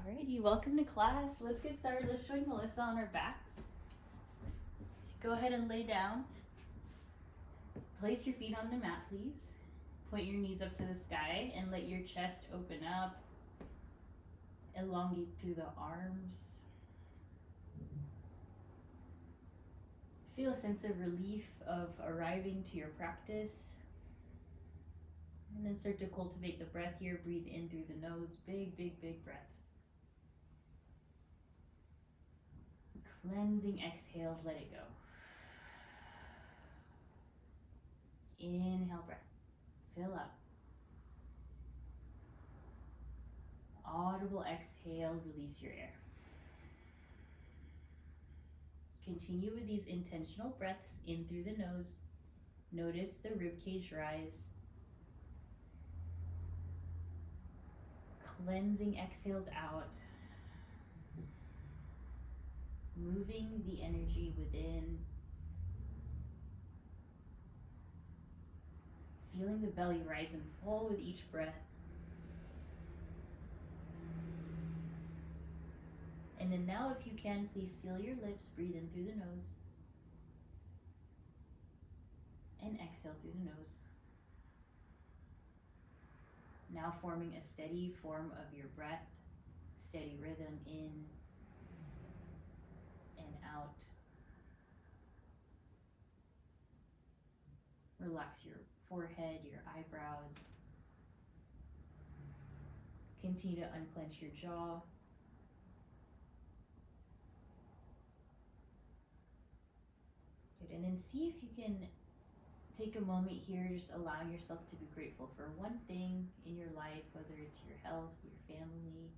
Alrighty, welcome to class. Let's get started. Let's join Melissa on our backs. Go ahead and lay down. Place your feet on the mat, please. Point your knees up to the sky and let your chest open up. Elongate through the arms. Feel a sense of relief of arriving to your practice. And then start to cultivate the breath here. Breathe in through the nose. Big, big, big breaths. Cleansing exhales, let it go. Inhale, breath. Fill up. Audible exhale, release your air. Continue with these intentional breaths in through the nose. Notice the ribcage rise. Cleansing exhales out. Moving the energy within. Feeling the belly rise and fall with each breath. And then now, if you can, please seal your lips, breathe in through the nose. And exhale through the nose. Now forming a steady form of your breath, steady rhythm in and out. Relax your forehead, your eyebrows. Continue to unclench your jaw. Good, and then see if you can take a moment here, just allowing yourself to be grateful for one thing in your life, whether it's your health, your family,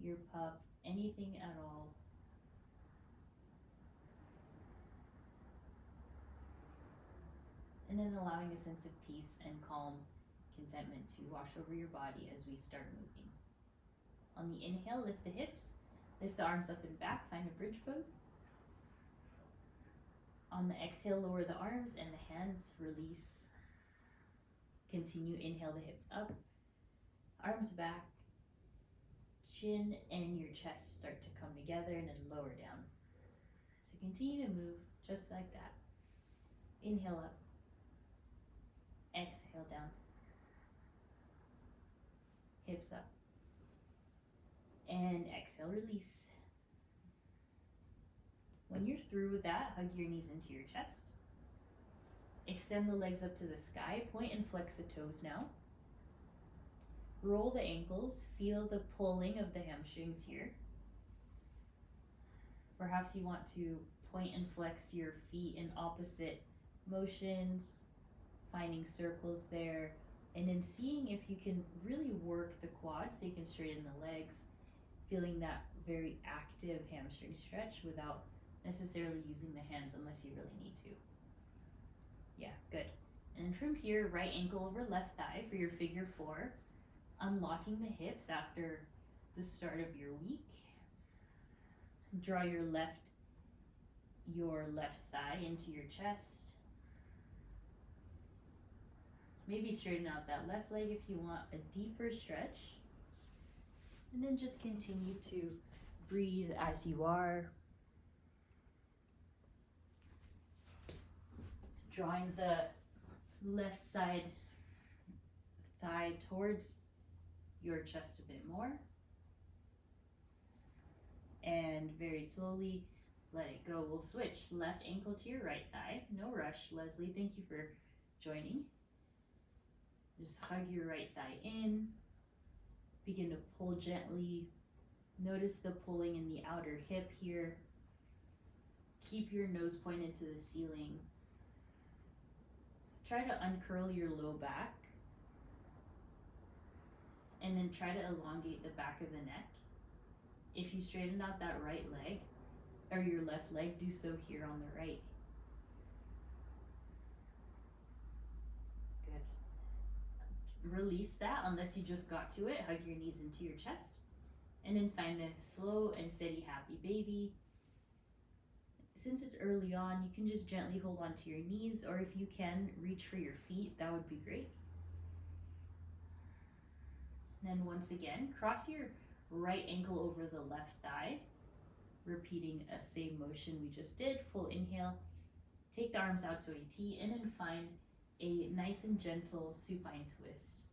your pup, anything at all. And then allowing a sense of peace and calm, contentment to wash over your body as we start moving. On the inhale, lift the hips, lift the arms up and back, find a bridge pose. On the exhale, lower the arms and the hands, release. Continue, inhale the hips up, arms back, chin and your chest start to come together and then lower down. So continue to move just like that. Inhale up, exhale down, hips up, and exhale, release. When you're through with that, hug your knees into your chest. Extend the legs up to the sky. Point and flex the toes now. Roll the ankles. Feel the pulling of the hamstrings here. Perhaps you want to point and flex your feet in opposite motions, finding circles there, and then seeing if you can really work the quads so you can straighten the legs, feeling that very active hamstring stretch without necessarily using the hands unless you really need to. Yeah, good. And from here, right ankle over left thigh for your figure four, unlocking the hips after the start of your week. Draw your left thigh into your chest. Maybe straighten out that left leg if you want a deeper stretch. And then just continue to breathe as you are. Drawing the left side thigh towards your chest a bit more. And very slowly let it go. We'll switch left ankle to your right thigh. No rush. Leslie, thank you for joining. Just hug your right thigh in. Begin to pull gently. Notice the pulling in the outer hip here. Keep your nose pointed to the ceiling. Try to uncurl your low back. And then try to elongate the back of the neck. If you straighten out that right leg, or your left leg, do so here on the right. Good. Release that unless you just got to it. Hug your knees into your chest. And then find a slow and steady happy baby. Since it's early on, you can just gently hold on to your knees, or if you can, reach for your feet. That would be great. Then once again, cross your right ankle over the left thigh, repeating a same motion we just did. Full inhale, take the arms out to a T, and then find a nice and gentle supine twist.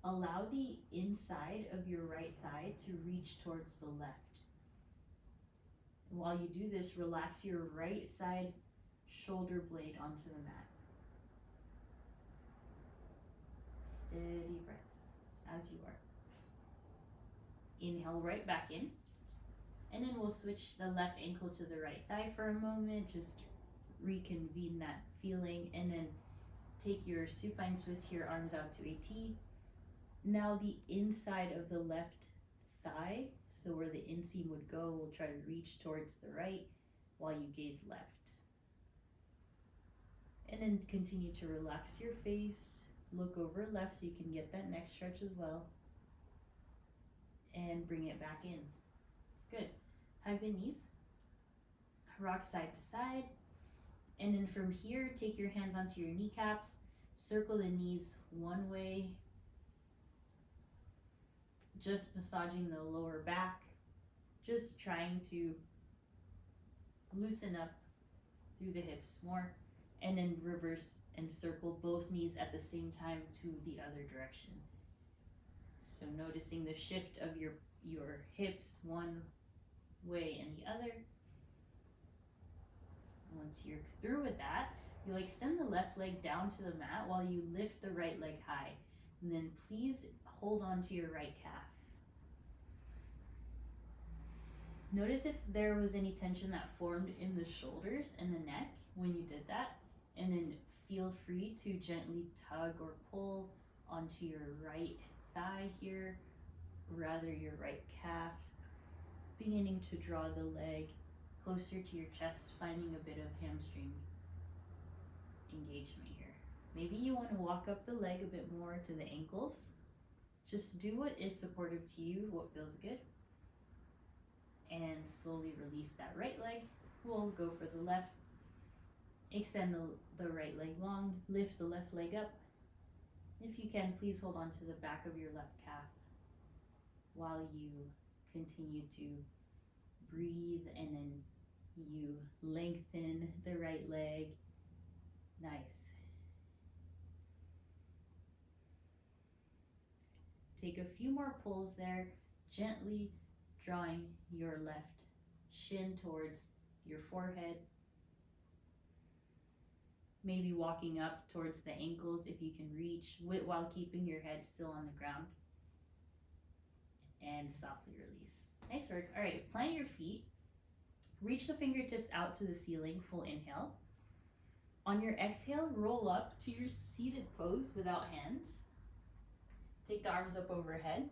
Allow the inside of your right thigh to reach towards the left. And while you do this, relax your right side shoulder blade onto the mat. Steady breaths as you are. Inhale right back in. And then we'll switch the left ankle to the right thigh for a moment. Just reconvene that feeling. And then take your supine twist here, arms out to a T. Now the inside of the left thigh, so where the inseam would go, we'll try to reach towards the right while you gaze left. And then continue to relax your face. Look over left so you can get that neck stretch as well. And bring it back in. Good. Hug the knees. Rock side to side. And then from here, take your hands onto your kneecaps. Circle the knees one way. Just massaging the lower back. Just trying to loosen up through the hips more. And then reverse and circle both knees at the same time to the other direction. So noticing the shift of your hips one way and the other. Once you're through with that, you'll extend the left leg down to the mat while you lift the right leg high. And then please hold on to your right calf. Notice if there was any tension that formed in the shoulders and the neck when you did that. And then feel free to gently tug or pull onto your right thigh here, rather your right calf, beginning to draw the leg closer to your chest, finding a bit of hamstring engagement here. Maybe you want to walk up the leg a bit more to the ankles. Just do what is supportive to you, what feels good. And slowly release that right leg. We'll go for the left. Extend the right leg long, lift the left leg up. If you can, please hold on to the back of your left calf while you continue to breathe, and then you lengthen the right leg. Nice. Take a few more pulls there, gently drawing your left shin towards your forehead. Maybe walking up towards the ankles if you can reach, while keeping your head still on the ground. And softly release. Nice work. All right, plant your feet. Reach the fingertips out to the ceiling, full inhale. On your exhale, roll up to your seated pose without hands. Take the arms up overhead.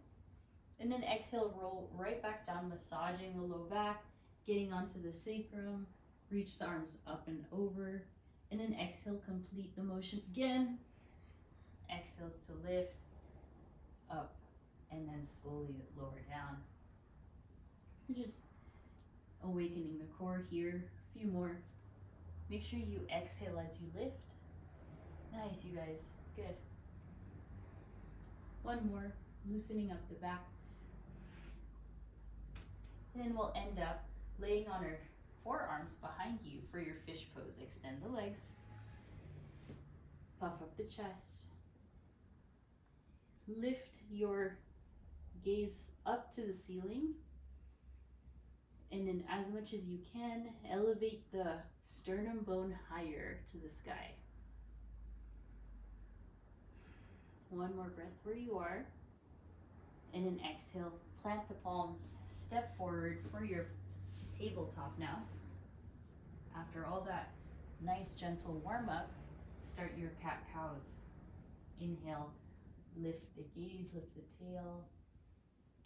And then exhale, roll right back down, massaging the low back, getting onto the sacrum. Reach the arms up and over. And then exhale, complete the motion again. Exhales to lift, up, and then slowly lower down. You're just awakening the core here. A few more. Make sure you exhale as you lift. Nice, you guys. Good. One more. Loosening up the back. And then we'll end up laying on our forearms behind you for your fish pose. Extend the legs. Puff up the chest. Lift your gaze up to the ceiling. And then as much as you can, elevate the sternum bone higher to the sky. One more breath where you are. And then exhale, plant the palms, step forward for your tabletop now. After all that nice gentle warm up, start your cat-cows. Inhale, lift the gaze, lift the tail.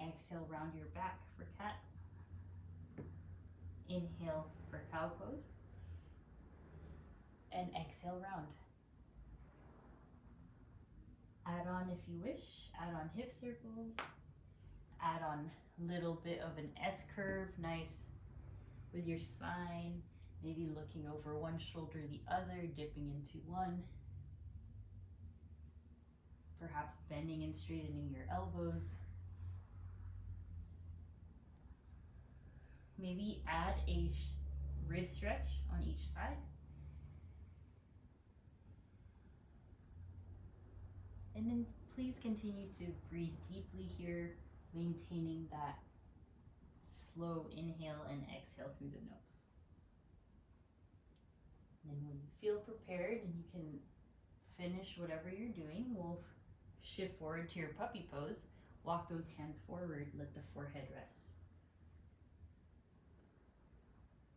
Exhale, round your back for cat. Inhale for cow pose. And exhale, round. Add on if you wish, add on hip circles. Add on a little bit of an S curve, nice with your spine. Maybe looking over one shoulder, the other, dipping into one. Perhaps bending and straightening your elbows. Maybe add a wrist stretch on each side. And then please continue to breathe deeply here, maintaining that slow inhale and exhale through the nose. And then when you feel prepared and you can finish whatever you're doing, we'll shift forward to your puppy pose. Walk those hands forward, let the forehead rest.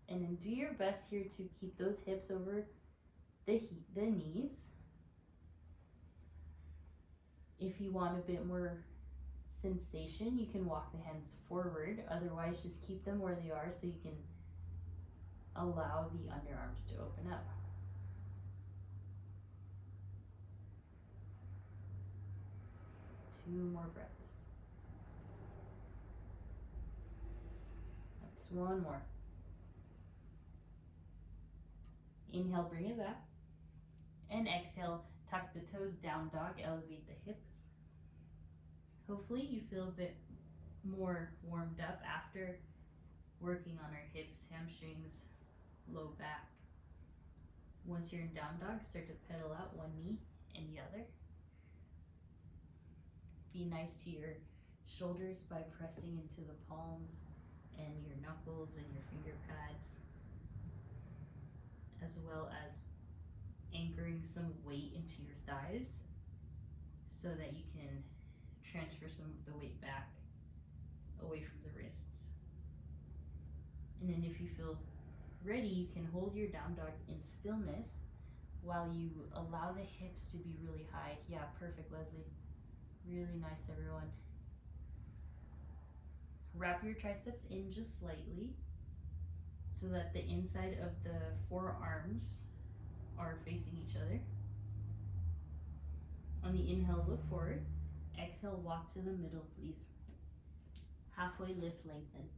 And then do your best here to keep those hips over the knees. If you want a bit more sensation, you can walk the hands forward. Otherwise, just keep them where they are so you can allow the underarms to open up. Two more breaths. That's one more. Inhale, bring it back. And exhale, tuck the toes, down dog, elevate the hips. Hopefully you feel a bit more warmed up after working on our hips, hamstrings, low back. Once you're in down dog, start to pedal out one knee and the other. Be nice to your shoulders by pressing into the palms and your knuckles and your finger pads, as well as anchoring some weight into your thighs so that you can transfer some of the weight back away from the wrists. And then if you feel ready, you can hold your down dog in stillness while you allow the hips to be really high. Yeah, perfect, Leslie. Really nice, everyone. Wrap your triceps in just slightly so that the inside of the forearms are facing each other. On the inhale, look forward. Exhale, walk to the middle, please. Halfway lift, lengthen.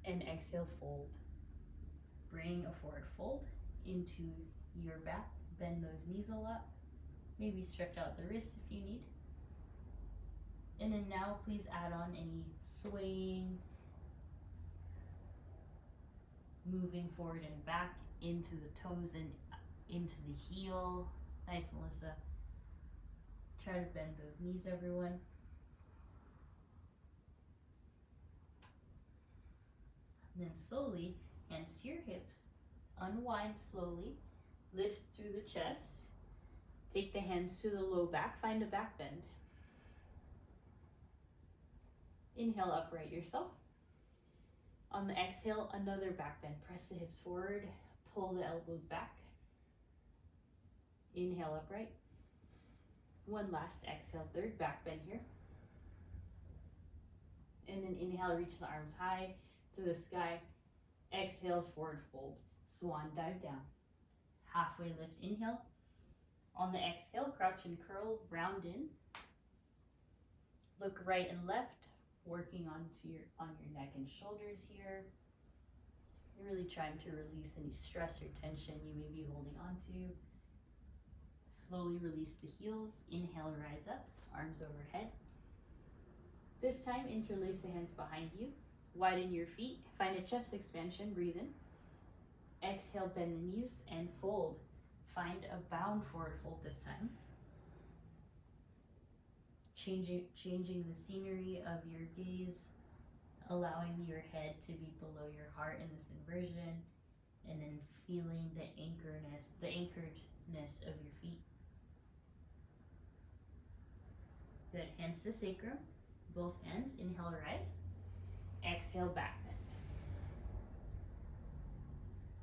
And exhale, fold. Bring a forward fold into your back. Bend those knees a lot. Maybe stretch out the wrists if you need. And then now please add on any swaying, moving forward and back into the toes and into the heel. Nice, Melissa. Try to bend those knees, everyone. And then slowly, hands to your hips. Unwind slowly. Lift through the chest. Take the hands to the low back. Find a back bend. Inhale, upright yourself. On the exhale, another back bend. Press the hips forward. Pull the elbows back. Inhale, upright. One last exhale, third back bend here. And then inhale, reach the arms high to the sky. Exhale, forward fold. Swan dive down. Halfway lift, inhale. On the exhale, crouch and curl, round in. Look right and left, working on your neck and shoulders here. You're really trying to release any stress or tension you may be holding on to. Slowly release the heels. Inhale, rise up, arms overhead. This time, interlace the hands behind you. Widen your feet. Find a chest expansion. Breathe in. Exhale, bend the knees and fold. Find a bound forward fold this time. Changing the scenery of your gaze, allowing your head to be below your heart in this inversion, and then feeling the anchoredness of your feet. Good. Hands to sacrum. Both hands. Inhale, rise. Exhale, back bend.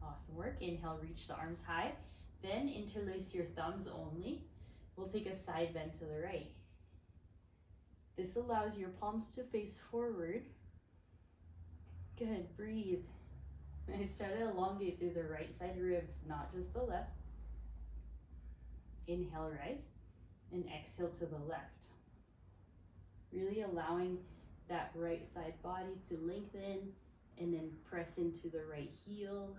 Awesome work. Inhale, reach the arms high. Then interlace your thumbs only. We'll take a side bend to the right. This allows your palms to face forward. Good. Breathe. Nice. Try to elongate through the right side ribs, not just the left. Inhale, rise. And exhale to the left. Really allowing that right side body to lengthen and then press into the right heel.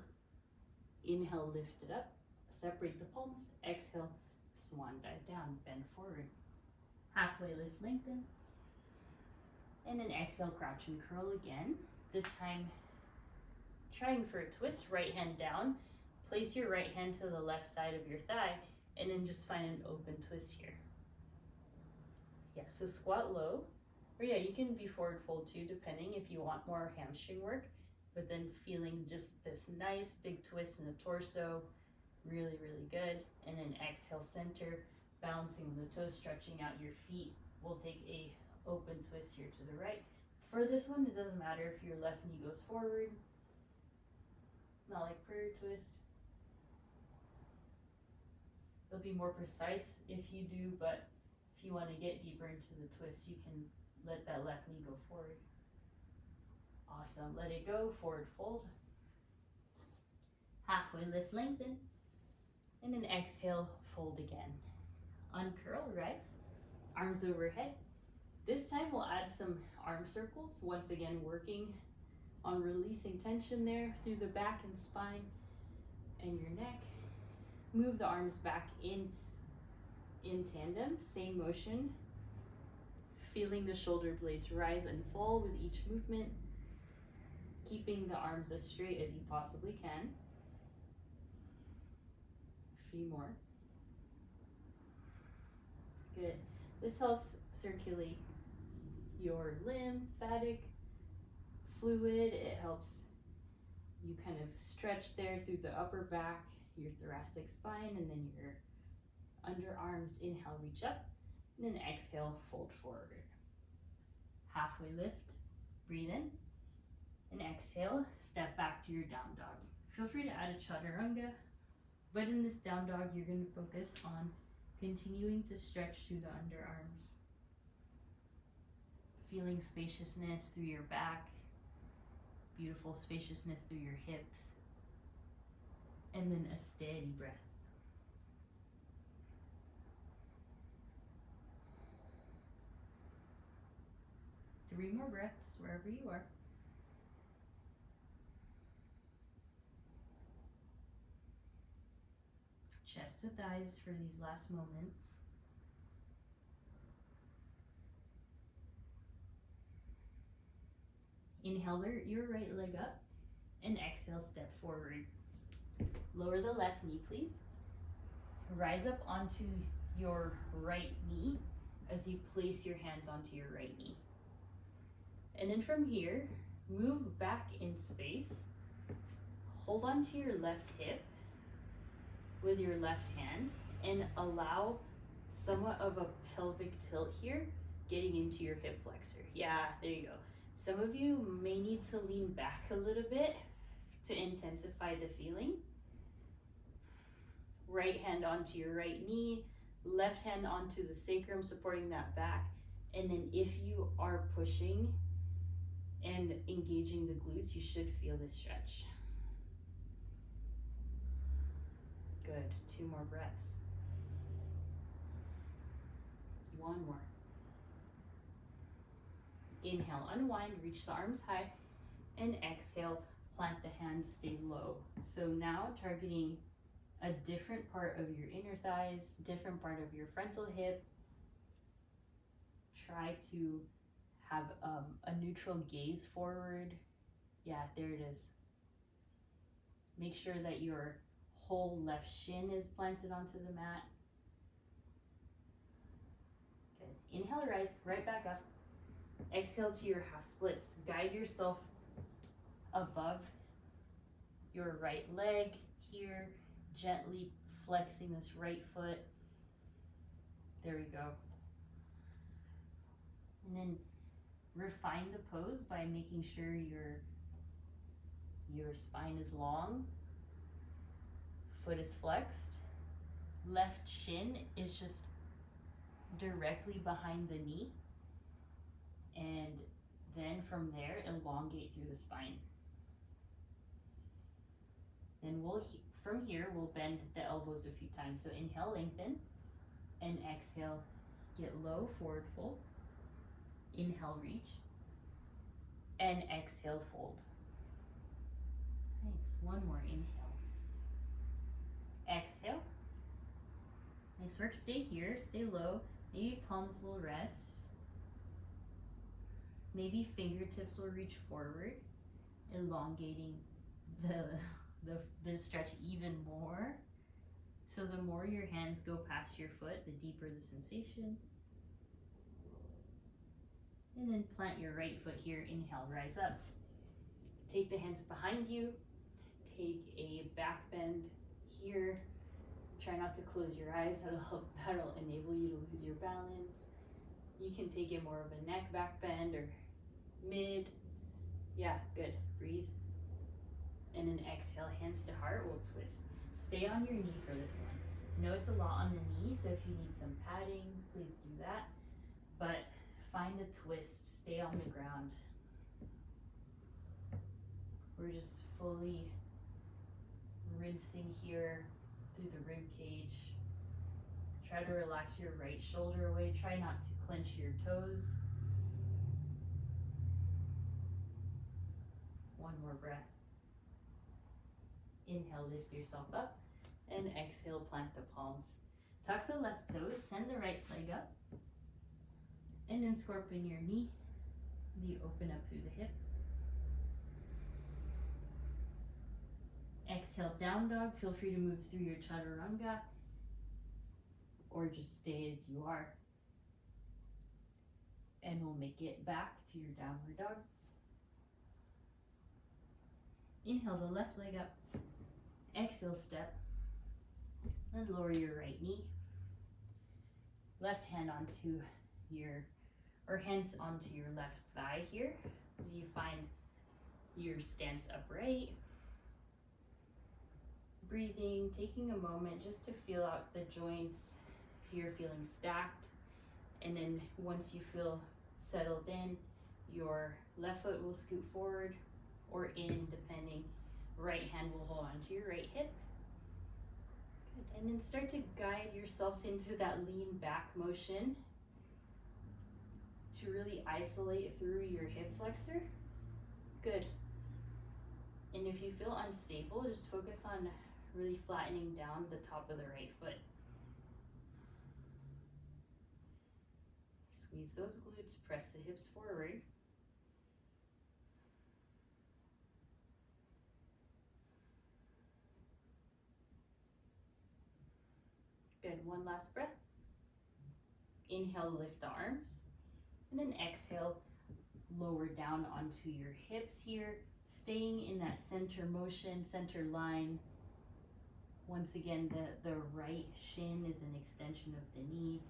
Inhale, lift it up. Separate the palms. Exhale, swan dive down. Bend forward. Halfway lift, lengthen. And then exhale, crouch and curl again. This time, trying for a twist, right hand down. Place your right hand to the left side of your thigh, and then just find an open twist here. Yeah, so squat low, or yeah, you can be forward fold too, depending if you want more hamstring work, but then feeling just this nice big twist in the torso, really, really good. And then exhale, center, balancing the toes, stretching out your feet. We'll take a open twist here to the right. For this one, it doesn't matter if your left knee goes forward, not like prayer twist. It'll be more precise if you do, but if you want to get deeper into the twist, you can let that left knee go forward. Awesome, let it go, forward fold. Halfway lift, lengthen. And then exhale, fold again. Uncurl, rise, arms overhead. This time we'll add some arm circles, once again working on releasing tension there through the back and spine and your neck. Move the arms back in tandem, same motion. Feeling the shoulder blades rise and fall with each movement. Keeping the arms as straight as you possibly can. A few more. Good. This helps circulate your lymphatic fluid. It helps you kind of stretch there through the upper back, your thoracic spine, and then your underarms. Inhale, reach up, and then exhale, fold forward. Halfway lift, breathe in, and exhale, step back to your down dog. Feel free to add a chaturanga, but in this down dog, you're going to focus on continuing to stretch through the underarms. Feeling spaciousness through your back, beautiful spaciousness through your hips, and then a steady breath. Three more breaths wherever you are. Chest to thighs for these last moments. Inhale your right leg up, and exhale, step forward. Lower the left knee, please. Rise up onto your right knee as you place your hands onto your right knee. And then from here, move back in space. Hold onto your left hip with your left hand and allow somewhat of a pelvic tilt here, getting into your hip flexor. Yeah, there you go. Some of you may need to lean back a little bit to intensify the feeling. Right hand onto your right knee, left hand onto the sacrum, supporting that back. And then if you are pushing and engaging the glutes, you should feel this stretch. Good, 2 more breaths. 1 more. Inhale, unwind, reach the arms high, and exhale, plant the hands, stay low. So now targeting a different part of your inner thighs, different part of your frontal hip. Try to have a neutral gaze forward. Yeah, there it is. Make sure that your whole left shin is planted onto the mat. Good. Inhale, rise, right back up. Exhale to your half splits. Guide yourself above your right leg here, gently flexing this right foot. There we go. And then refine the pose by making sure your spine is long, foot is flexed, left shin is just directly behind the knee, and then from there elongate through the spine. Then from here we'll bend the elbows a few times. So inhale, lengthen, and exhale, get low, forward fold. Inhale, reach, and exhale, fold. Nice. 1 more. Inhale, exhale. Nice work. Stay here, stay low. Maybe palms will rest. Maybe fingertips will reach forward. elongating the stretch even more. So the more your hands go past your foot, the deeper the sensation. And then plant your right foot here, inhale, rise up. Take the hands behind you, take a back bend here. Try not to close your eyes, that'll enable you to lose your balance. You can take it more of a neck back bend or mid. Yeah, good, breathe. And then exhale, hands to heart, we'll twist. Stay on your knee for this one. I know it's a lot on the knee, so if you need some padding, please do that. But find a twist, stay on the ground. We're just fully rinsing here through the rib cage. Try to relax your right shoulder away. Try not to clench your toes. One more breath. Inhale, lift yourself up, and exhale, plant the palms. Tuck the left toes, send the right leg up, and then scorpion your knee as you open up through the hip. Exhale, down dog. Feel free to move through your chaturanga or just stay as you are. And we'll make it back to your downward dog. Inhale the left leg up. Exhale, step. And lower your right knee. Left hand onto hands onto your left thigh here as you find your stance upright. Breathing, taking a moment just to feel out the joints if you're feeling stacked. And then once you feel settled in, your left foot will scoot forward or in, depending. Right hand will hold on to your right hip. Good. And then start to guide yourself into that lean back motion to really isolate through your hip flexor. Good. And if you feel unstable, just focus on really flattening down the top of the right foot. Squeeze those glutes, press the hips forward. Good, one last breath. Inhale, lift the arms. And then exhale, lower down onto your hips here, staying in that center motion, center line. Once again, the right shin is an extension of the knee.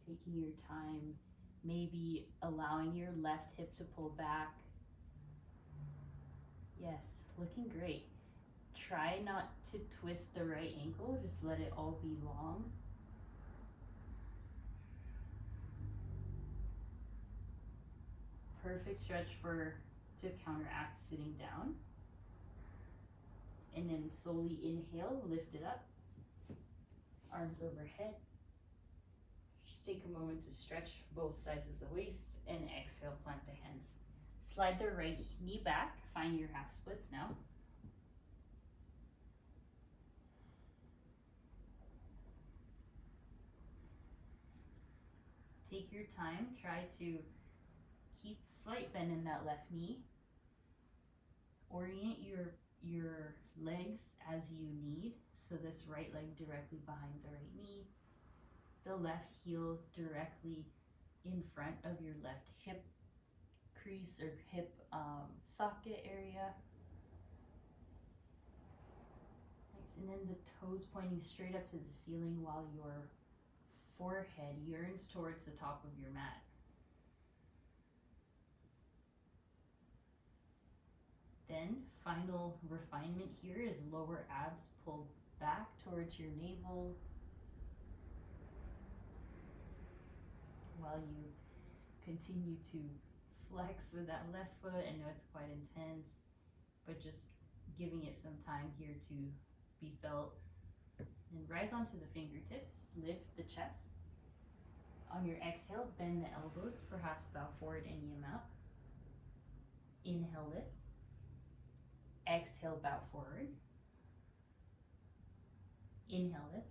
Taking your time, maybe allowing your left hip to pull back. Yes, looking great. Try not to twist the right ankle, just let it all be long. Perfect stretch to counteract sitting down. And then slowly inhale, lift it up. Arms overhead. Just take a moment to stretch both sides of the waist and exhale, plant the hands. Slide the right knee back, find your half splits now. Take your time, try to keep slight bend in that left knee. Orient your legs as you need, so this right leg directly behind the right knee, the left heel directly in front of your left hip crease or hip socket area. Nice, and then the toes pointing straight up to the ceiling while your forehead yearns towards the top of your mat. Then final refinement here is lower abs pull back towards your navel while you continue to flex with that left foot. I know it's quite intense, but just giving it some time here to be felt. And rise onto the fingertips, lift the chest. On your exhale, bend the elbows, perhaps bow forward any amount. Inhale, lift. Exhale, bow forward. Inhale, lift.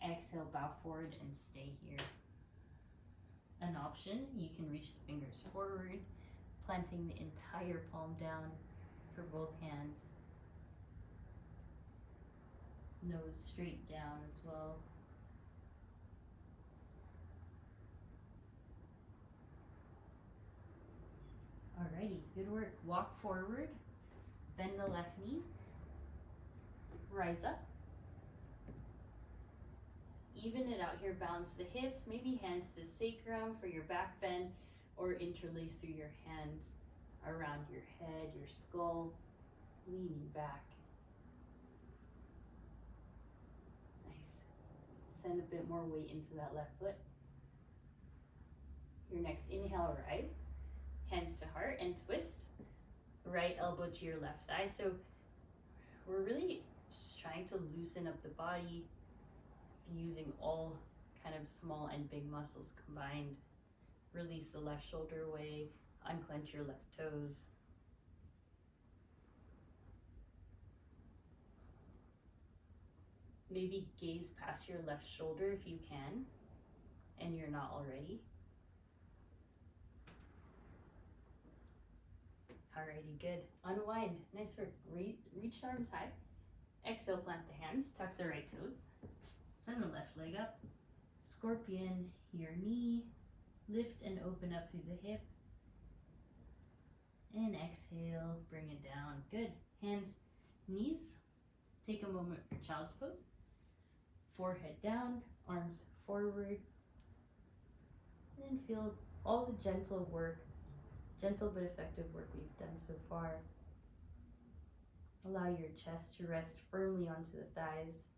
Exhale. exhale, bow forward and stay here. An option, you can reach the fingers forward, planting the entire palm down for both hands. Nose straight down as well. Alrighty, good work. Walk forward, bend the left knee, rise up. Even it out here, balance the hips, maybe hands to sacrum for your back bend, or interlace through your hands around your head, your skull, leaning back. Nice. Send a bit more weight into that left foot. Your next inhale, rise, hands to heart and twist. Right elbow to your left thigh. So we're really just trying to loosen up the body, using all kind of small and big muscles combined. Release the left shoulder away, unclench your left toes. Maybe gaze past your left shoulder if you can, and you're not already. Alrighty, good. Unwind. Nice work. Reach the arms high. Exhale, plant the hands, tuck the right toes. Send the left leg up. Scorpion, your knee. Lift and open up through the hip. And exhale, bring it down. Good. Hands, knees. Take a moment for child's pose. Forehead down, arms forward. And then feel all the gentle but effective work we've done so far. Allow your chest to rest firmly onto the thighs.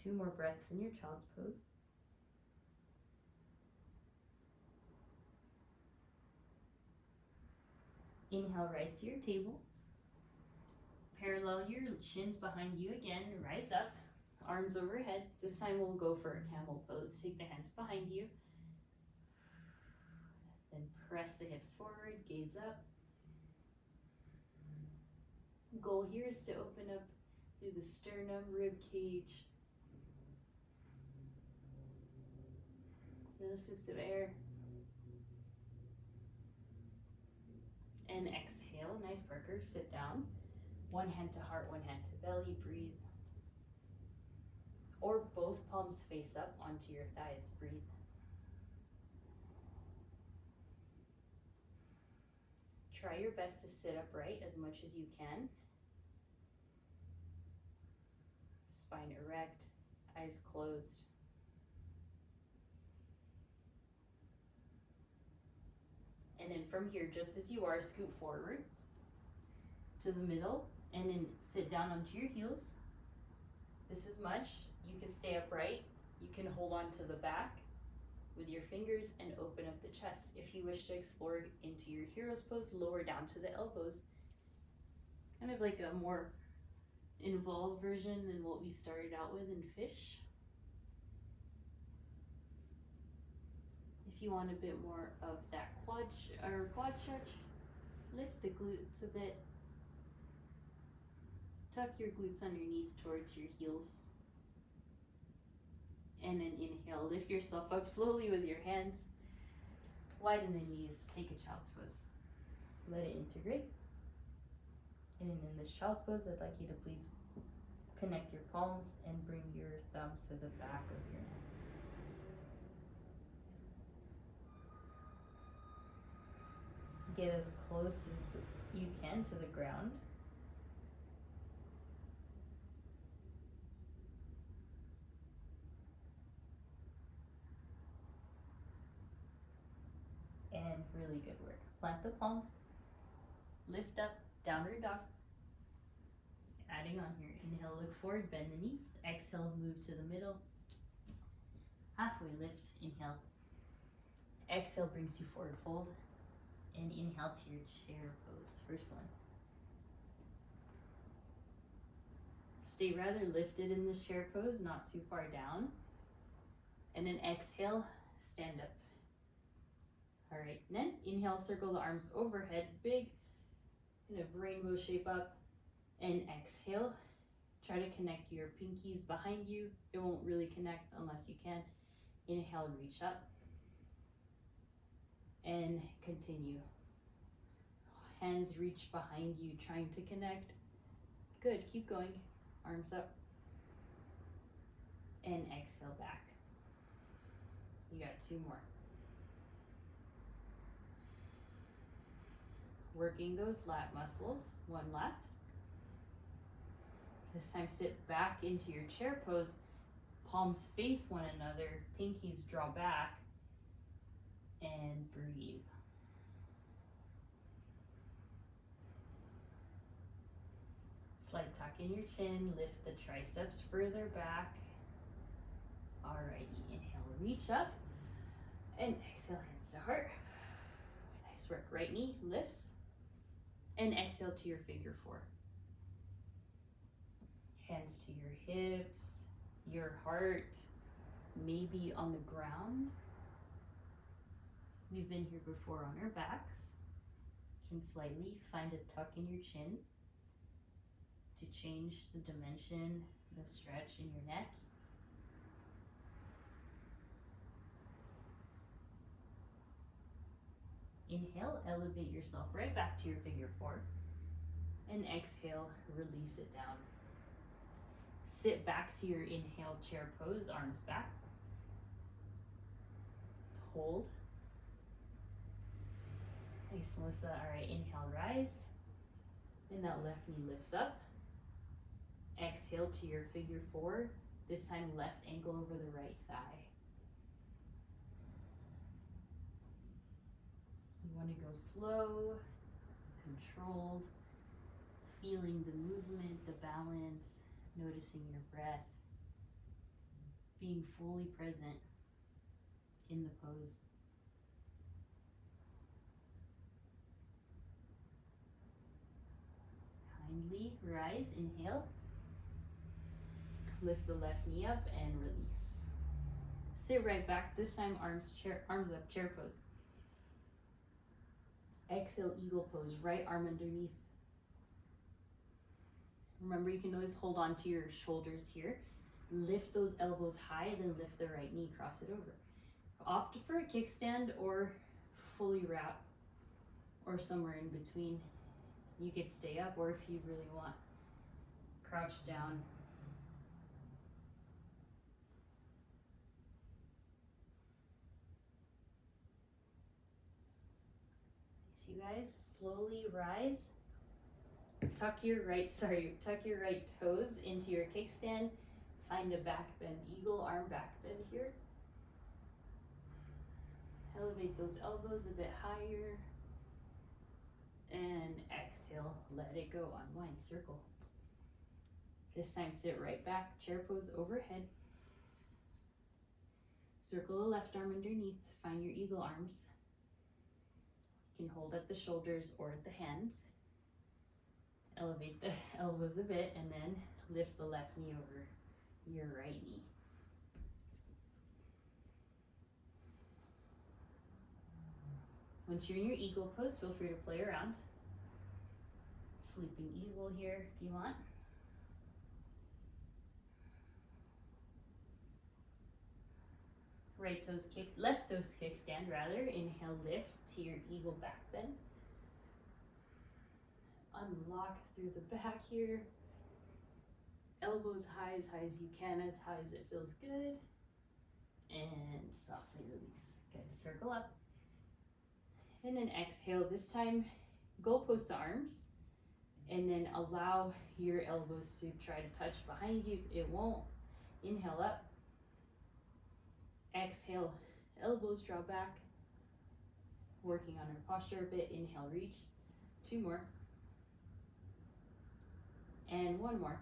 Two more breaths in your child's pose. Inhale, rise to your table. Parallel your shins behind you again, rise up, arms overhead. This time we'll go for a camel pose. Take the hands behind you. Then press the hips forward, gaze up. Goal here is to open up through the sternum, rib cage. Little sips of air. And exhale, nice Parker, sit down. One hand to heart, one hand to belly, breathe. Or both palms face up onto your thighs, breathe. Try your best to sit upright as much as you can. Spine erect, eyes closed. And then from here, just as you are, scoot forward to the middle and then sit down onto your heels. This is much. You can stay upright. You can hold on to the back with your fingers and open up the chest. If you wish to explore into your hero's pose, lower down to the elbows. Kind of like a more involved version than what we started out with in fish. If you want a bit more of that quad stretch, lift the glutes a bit. Tuck your glutes underneath towards your heels. And then inhale, lift yourself up slowly with your hands. Widen the knees, take a child's pose. Let it integrate. And in this child's pose, I'd like you to please connect your palms and bring your thumbs to the back of your neck. Get as close as you can to the ground. And really good work. Plant the palms, lift up, downward dog. Adding on here, inhale, look forward, bend the knees. Exhale, move to the middle. Halfway lift, inhale. Exhale brings you forward fold. And inhale to your chair pose, first one. Stay rather lifted in this chair pose, not too far down. And then exhale, stand up. All right, and then inhale, circle the arms overhead, big kind of rainbow shape up. And exhale. Try to connect your pinkies behind you. It won't really connect unless you can. Inhale, reach up. And continue. Hands reach behind you, trying to connect. Good, keep going. Arms up. And exhale back. You got 2 more. Working those lat muscles. 1 last. This time sit back into your chair pose. Palms face one another. Pinkies draw back. And breathe. Slight tuck in your chin. Lift the triceps further back. Alrighty, inhale, reach up. And exhale, hands to heart. Nice work. Right knee lifts. And exhale to your figure 4. Hands to your hips, your heart, maybe on the ground. We've been here before on our backs. You can slightly find a tuck in your chin to change the dimension, the stretch in your neck. Inhale, elevate yourself right back to your figure 4. And exhale, release it down. Sit back to your inhale chair pose, arms back. Hold. Nice, Melissa. All right, inhale, rise. And that left knee lifts up. Exhale to your figure 4. This time left ankle over the right thigh. You want to go slow, controlled, feeling the movement, the balance, noticing your breath, being fully present in the pose. Kindly rise, inhale. Lift the left knee up and release. Sit right back, this time arms up, chair pose. Exhale, eagle pose, right arm underneath. Remember, you can always hold on to your shoulders here. Lift those elbows high, then lift the right knee, cross it over. Opt for a kickstand or fully wrap or somewhere in between. You could stay up, or if you really want, crouch down. So you guys slowly rise. Tuck your right toes into your kickstand. Find a back bend, eagle arm back bend here. Elevate those elbows a bit higher. And exhale, let it go, unwind, circle. This time sit right back, chair pose overhead. Circle the left arm underneath, find your eagle arms. You can hold at the shoulders or at the hands. Elevate the elbows a bit and then lift the left knee over your right knee. Once you're in your eagle pose, feel free to play around. Sleeping eagle here if you want. Left toes kickstand rather. Inhale, lift to your eagle back bend. Unlock through the back here. Elbows high as you can, as high as it feels good. And softly release. Good, circle up. And then exhale, this time goalpost arms. And then allow your elbows to try to touch behind you. It won't. Inhale up. Exhale, elbows draw back. Working on our posture a bit. Inhale, reach. 2 more. And 1 more.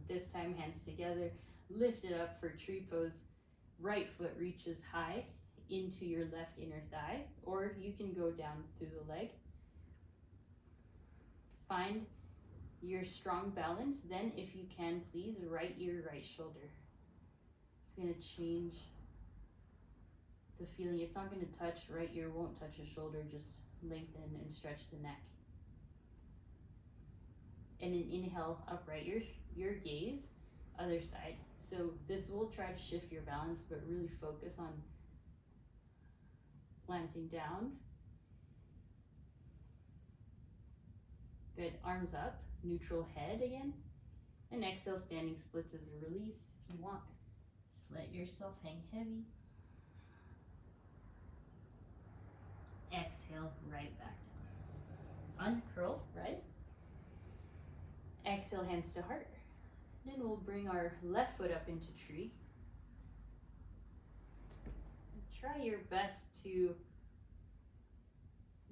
This time, hands together. Lift it up for tree pose. Right foot reaches high into your left inner thigh, or you can go down through the leg. Find your strong balance. Then, if you can, please right ear, right shoulder. It's going to change the feeling. It's not going to touch. Right ear won't touch the shoulder. Just lengthen and stretch the neck. And then inhale, upright your gaze, other side. So this will try to shift your balance, but really focus on glancing down. Good, arms up, neutral head again. And exhale, standing splits as a release. If you want, just let yourself hang heavy. Exhale, right back down. Uncurl, rise. Exhale, hands to heart. Then we'll bring our left foot up into tree. Try your best to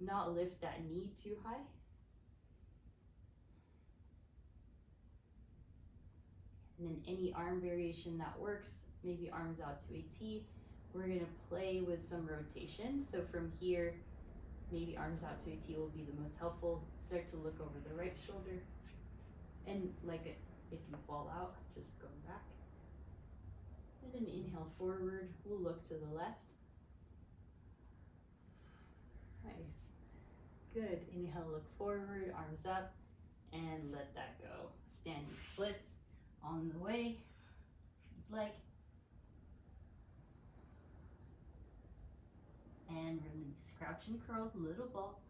not lift that knee too high. And then any arm variation that works, maybe arms out to a T. We're gonna play with some rotation. So from here, maybe arms out to a T will be the most helpful. Start to look over the right shoulder. And like if you fall out, just go back. And then inhale forward, we'll look to the left. Nice. Good, inhale, look forward, arms up, and let that go. Standing splits on the way, if you'd like. And release, crouch and curl, little ball.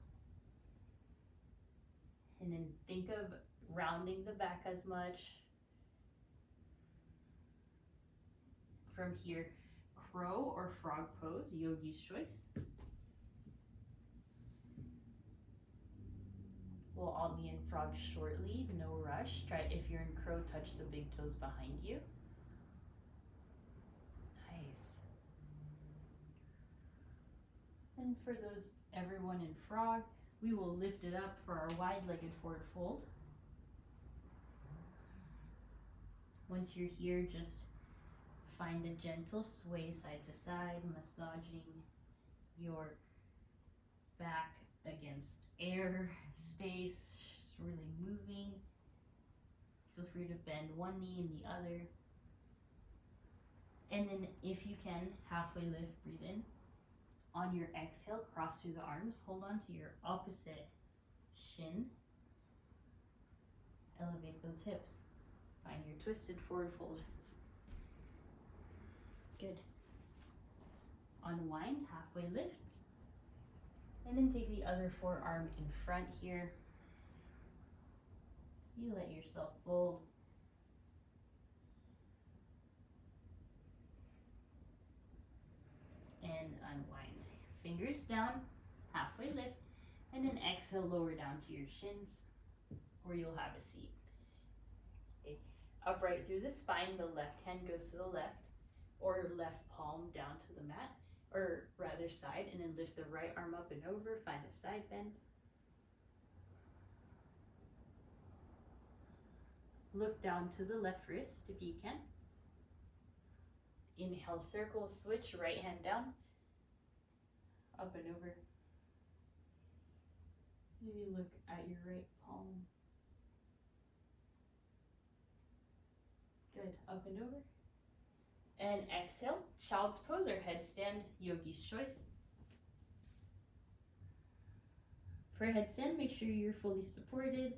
And then think of rounding the back as much. From here, crow or frog pose, yogi's choice. We'll all be in frog shortly, no rush. Try, if you're in crow, touch the big toes behind you. Nice. And for everyone in frog, we will lift it up for our wide-legged forward fold. Once you're here, just find a gentle sway side to side, massaging your back against air, space, just really moving. Feel free to bend one knee and the other. And then if you can, halfway lift, breathe in. On your exhale, cross through the arms, hold on to your opposite shin. Elevate those hips. Find your twisted forward fold. Good. Unwind, halfway lift. And then take the other forearm in front here. So you let yourself fold. And unwind. Fingers down, halfway lift. And then exhale, lower down to your shins, or you'll have a seat. Okay. Upright through the spine, the left hand goes to the left, or left palm down to the mat, or rather side, and then lift the right arm up and over, find a side bend. Look down to the left wrist if you can. Inhale, circle, switch, right hand down, up and over. Maybe look at your right palm. Good, up and over. And exhale, child's pose or headstand, yogi's choice. For headstand, make sure you're fully supported.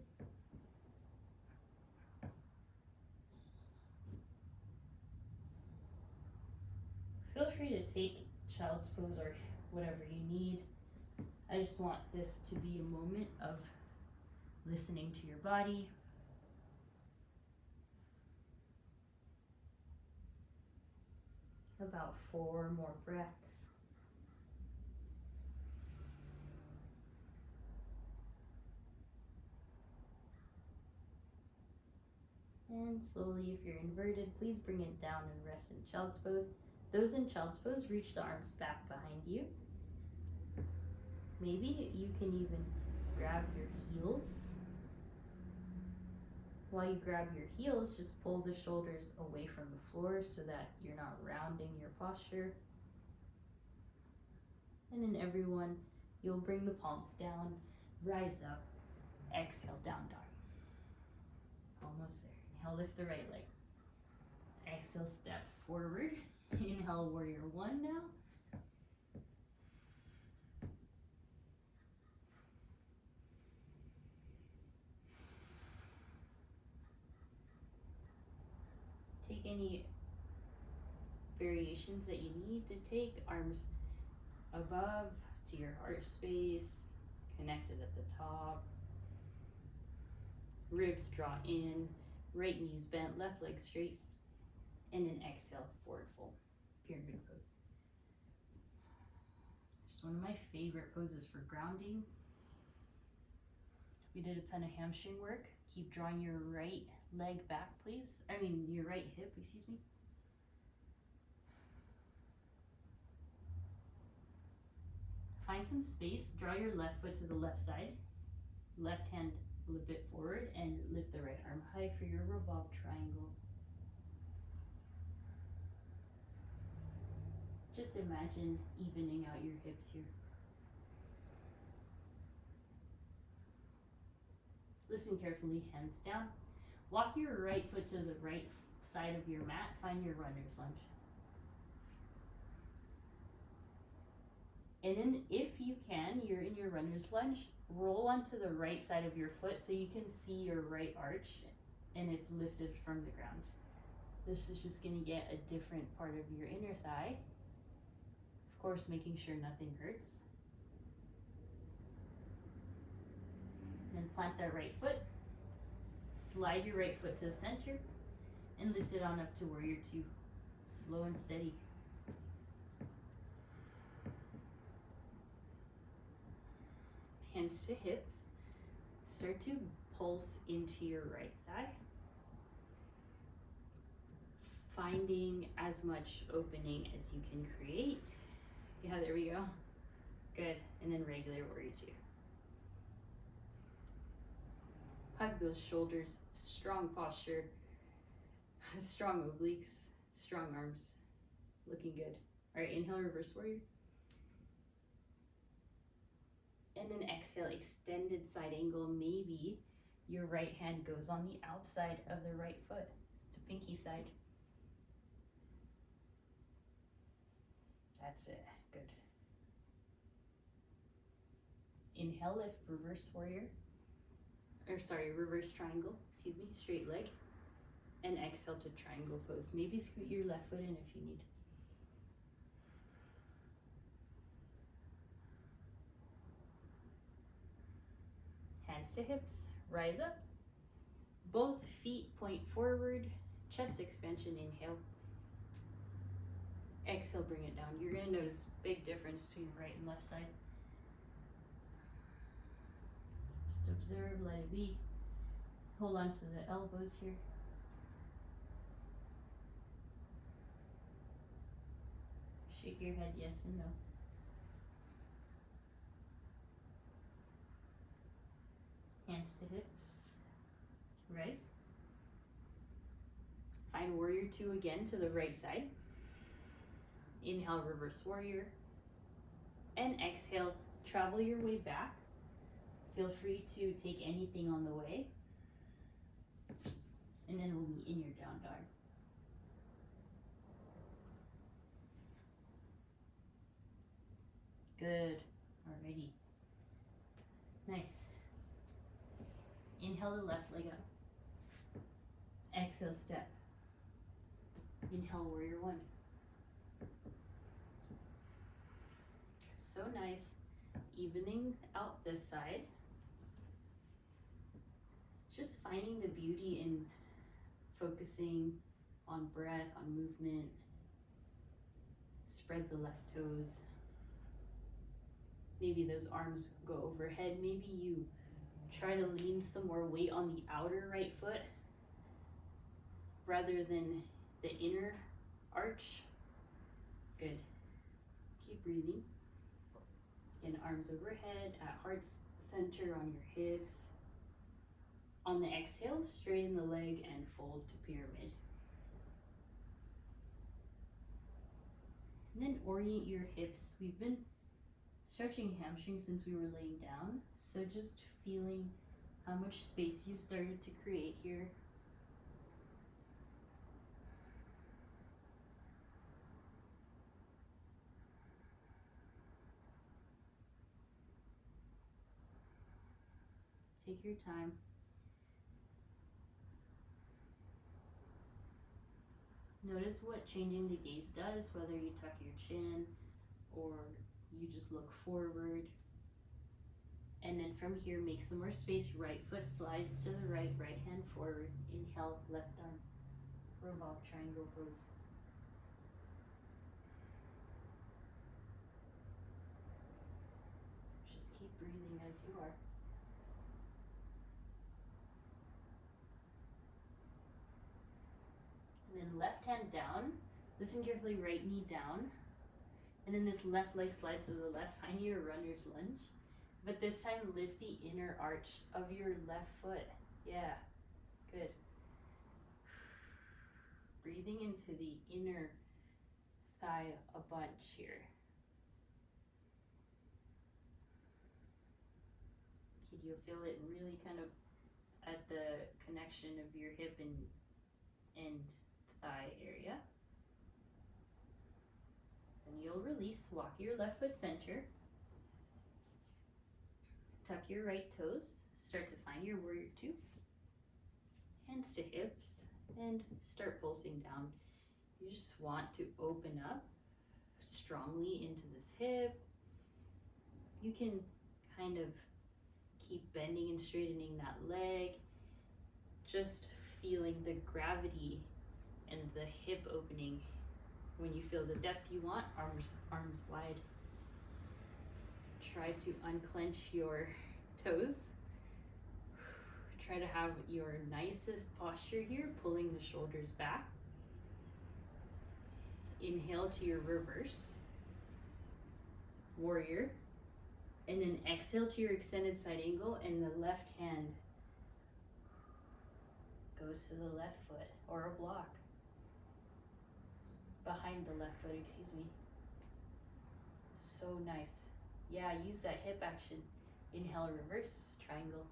Feel free to take child's pose or whatever you need. I just want this to be a moment of listening to your body. About 4 more breaths. And slowly, if you're inverted, please bring it down and rest in child's pose. Those in child's pose, reach the arms back behind you. Maybe you can even grab your heels. While you grab your heels, just pull the shoulders away from the floor so that you're not rounding your posture. And then everyone, you'll bring the palms down, rise up, exhale, down dog. Almost there. Inhale, lift the right leg. Exhale, step forward. Inhale, warrior one now. take any variations that you need to take. Arms above to your heart space, connected at the top. Ribs draw in, right knees bent, left leg straight. And then exhale, forward fold, pyramid pose. Just one of my favorite poses for grounding. We did a ton of hamstring work. Keep drawing your right leg back, please. Your right hip, excuse me. Find some space, draw your left foot to the left side. Left hand a little bit forward and lift the right arm high for your revolve triangle. Just imagine evening out your hips here. Listen carefully, hands down. Walk your right foot to the right side of your mat, find your runner's lunge. And then if you can, you're in your runner's lunge, roll onto the right side of your foot so you can see your right arch and it's lifted from the ground. This is just gonna get a different part of your inner thigh. Of course, making sure nothing hurts. Then plant that right foot, slide your right foot to the center, and lift it on up to warrior two. Slow and steady. Hands to hips. Start to pulse into your right thigh. Finding as much opening as you can create. Yeah, there we go. Good. And then regular warrior two. Hug those shoulders, strong posture, strong obliques, strong arms. Looking good. All right, inhale, reverse warrior. And then exhale, extended side angle. Maybe your right hand goes on the outside of the right foot. It's a pinky side. That's it. Good. Inhale, lift, reverse warrior. Reverse triangle. Excuse me, straight leg. And exhale to triangle pose. Maybe scoot your left foot in if you need. Hands to hips, rise up. Both feet point forward, chest expansion, inhale. Exhale, bring it down. You're gonna notice big difference between right and left side. Just observe, let it be. Hold on to the elbows here. Shake your head yes and no. Hands to hips, rise. Find warrior two again to the right side. Inhale, reverse warrior. And exhale, travel your way back. Feel free to take anything on the way. And then we'll meet in your down dog. Good, alrighty. Nice. Inhale the left leg up. Exhale, step. Inhale, warrior one. So nice. Evening out this side. Just finding the beauty in focusing on breath, on movement. Spread the left toes. Maybe those arms go overhead. Maybe you try to lean some more weight on the outer right foot rather than the inner arch. Good. Keep breathing. Again, arms overhead at heart center on your hips. On the exhale, straighten the leg and fold to pyramid. And then orient your hips. We've been stretching hamstrings since we were laying down, so just feeling how much space you've started to create here. Take your time. Notice what changing the gaze does, whether you tuck your chin or you just look forward. And then from here, make some more space. Right foot slides to the right, right hand forward. Inhale, left arm, revolve triangle pose. Just keep breathing as you are. And then left hand down. Listen carefully, right knee down. And then this left leg slides to the left. Find your runner's lunge. But this time, lift the inner arch of your left foot. Yeah, good. Breathing into the inner thigh a bunch here. You'll feel it really kind of at the connection of your hip and thigh area. Then you'll release, walk your left foot center. Tuck your right toes, start to find your warrior two. Hands to hips, and start pulsing down. You just want to open up strongly into this hip. You can kind of keep bending and straightening that leg. Just feeling the gravity and the hip opening. When you feel the depth you want, arms wide. Try to unclench your toes. Try to have your nicest posture here, pulling the shoulders back. Inhale to your reverse, warrior. And then exhale to your extended side angle, and the left hand goes to the left foot, or a block. Behind the left foot, excuse me. So nice. Yeah, use that hip action. Inhale, reverse, triangle.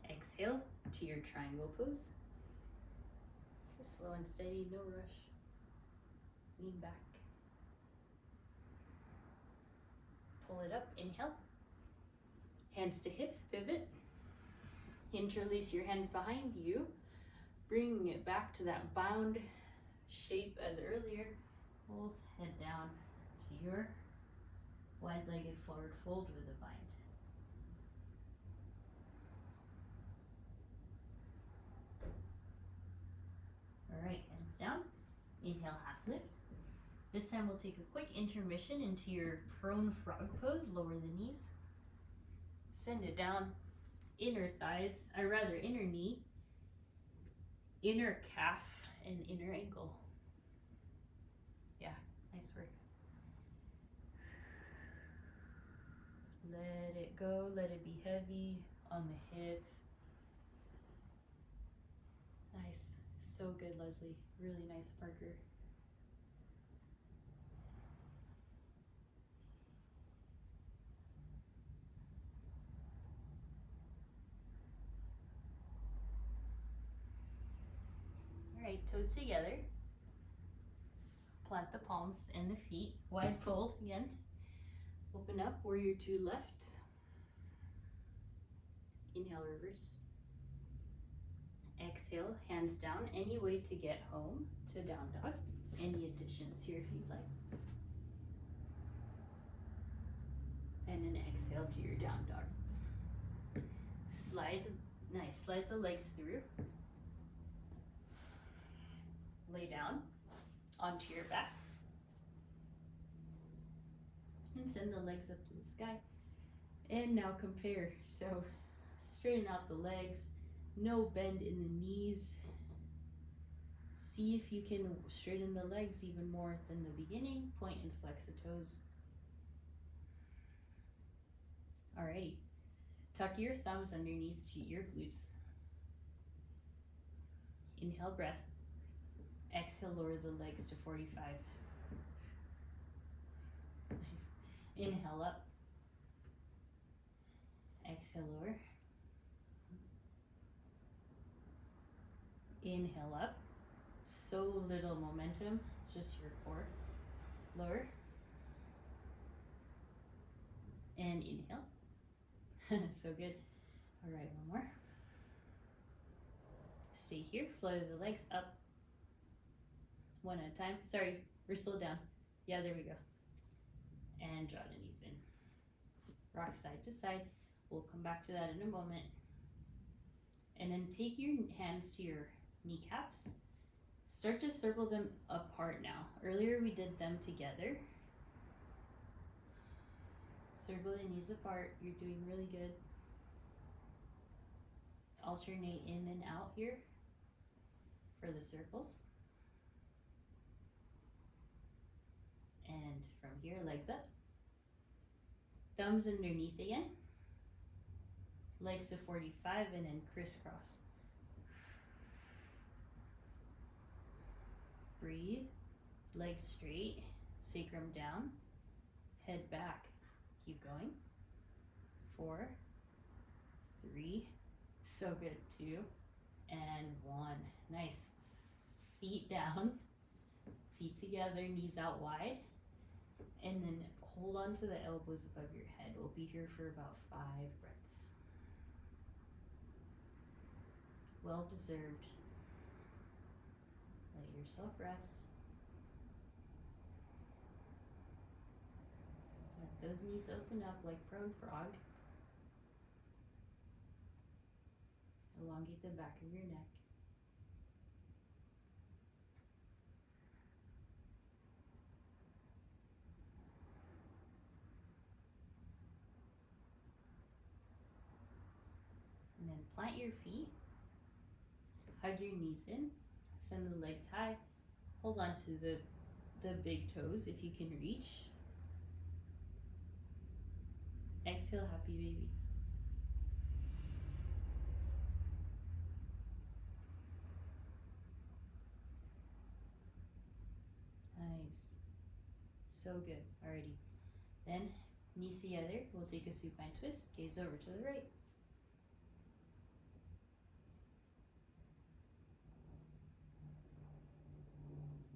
Exhale to your triangle pose. Just slow and steady, no rush. Lean back. Pull it up, inhale. Hands to hips, pivot. Interlace your hands behind you. Bring it back to that bound shape as earlier. Pulse, head down to your wide-legged forward fold with a bind. All right, hands down. Inhale, half lift. This time we'll take a quick intermission into your prone frog pose. Lower the knees. Send it down. Inner thighs, or rather inner knee, inner calf, and inner ankle. Yeah, nice work. Let it go, let it be heavy on the hips. Nice, so good, Leslie. Really nice marker. All right, toes together. Plant the palms and the feet. Wide fold again. Open up, warrior two left. Inhale, reverse. Exhale, hands down. Any way to get home to down dog. Any additions here if you'd like. And then exhale to your down dog. Slide, nice, slide the legs through. Lay down onto your back. And send the legs up to the sky. And now compare. So straighten out the legs, no bend in the knees. See if you can straighten the legs even more than the beginning. Point and flex the toes. Alrighty. Tuck your thumbs underneath your glutes. Inhale, breath. Exhale, lower the legs to 45. Nice. Inhale up. Exhale, lower. Inhale up. So little momentum, just your core. Lower. And inhale. So good. All right, one more. Stay here, flutter the legs up one at a time. Sorry, we're still down. Yeah, there we go. And draw the knees in. Rock side to side. We'll come back to that in a moment. And then take your hands to your kneecaps. Start to circle them apart now. Earlier we did them together. Circle the knees apart. You're doing really good. Alternate in and out here for the circles. And from here, legs up. Thumbs underneath again. Legs to 45 and then crisscross. Breathe. Legs straight. Sacrum down. Head back. Keep going. 4, 3, so good. 2 and 1. Nice. Feet down. Feet together, knees out wide. And then hold on to the elbows above your head. We'll be here for about 5 breaths. Well deserved. Let yourself rest. Let those knees open up like prone frog. Elongate the back of your neck. And then plant your feet. Hug your knees in. Send the legs high. Hold on to the big toes if you can reach. Exhale, happy baby. Nice. So good. Alrighty. Then knees together. We'll take a supine twist. Gaze over to the right.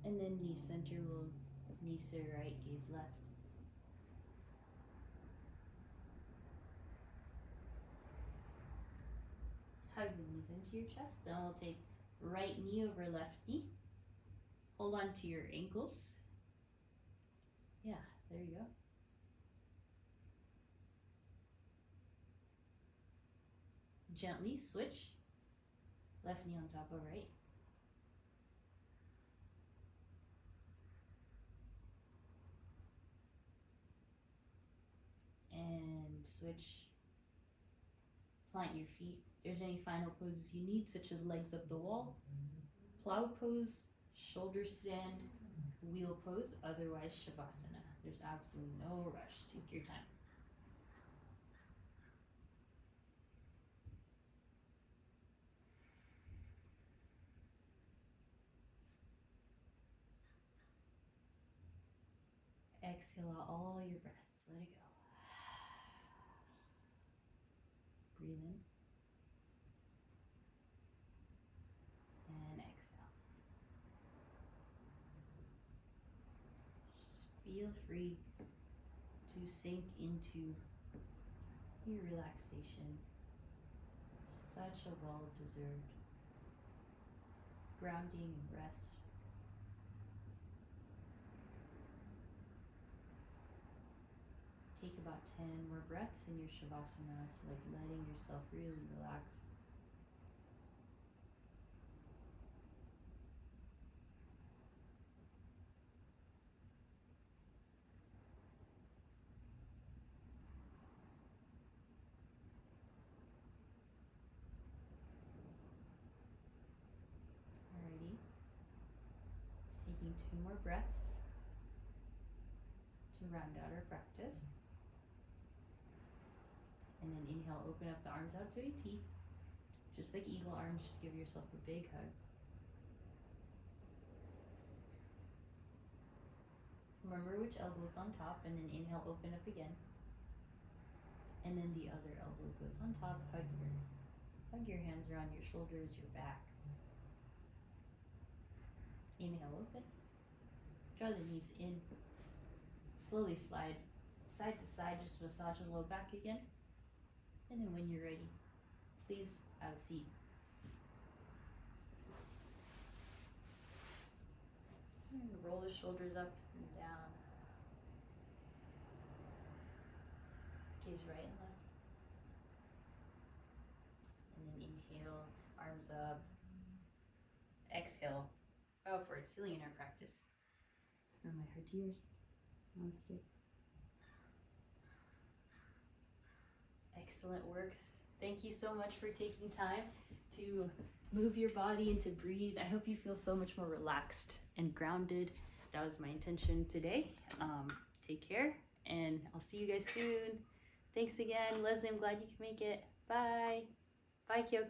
And then knee center will knees to the right, gaze left. Hug the knees into your chest. Then we'll take right knee over left knee. Hold on to your ankles. Yeah, there you go. Gently switch. Left knee on top of right. And switch. Plant your feet. If there's any final poses you need, such as legs up the wall, plow pose, shoulder stand, wheel pose, otherwise Shavasana. There's absolutely no rush. Take your time. Exhale out all your breath. Let it go. Breathe in. And exhale. Just feel free to sink into your relaxation. Such a well-deserved grounding and rest. Take about 10 more breaths in your Shavasana, like letting yourself really relax. Alrighty. Taking 2 more breaths to round out our practice. And then inhale, open up the arms out to a T. Just like eagle arms, just give yourself a big hug. Remember which elbow's on top, and then inhale, open up again. And then the other elbow goes on top. Hug your hands around your shoulders, your back. Inhale, open. Draw the knees in. Slowly slide side to side, just massage the low back again. And then when you're ready, please have a seat. And roll the shoulders up and down. Gaze right and left. And then inhale, arms up. Exhale, bow forward, sealing in our practice. From my heart to yours. Namaste. Excellent work. Thank you so much for taking time to move your body and to breathe. I hope you feel so much more relaxed and grounded. That was my intention today. Take care, and I'll see you guys soon. Thanks again, Leslie. I'm glad you can make it. Bye. Bye, Kyoko.